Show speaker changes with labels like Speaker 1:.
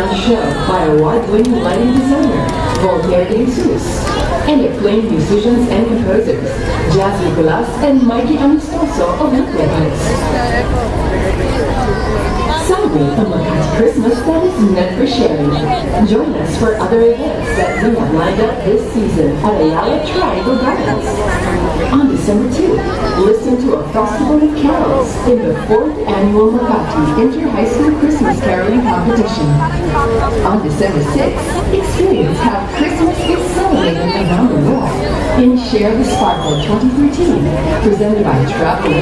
Speaker 1: lunch show by award-winning lighting designer Voltaire Jesus and acclaimed musicians and composers Jazz Nicolas and Mikey Amistoso of Liquid. Celebrate a Makati Christmas that is meant for sharing. Join us for other events that we have lined up this season at Ayala Triangle Gardens. On December 2, listen to a festival of carols in the 4th Annual Makati Inter-High School Christmas Caroling Competition. On December 6, experience how Christmas is celebrated around the world in Share the Sparkle 2013, presented by Travel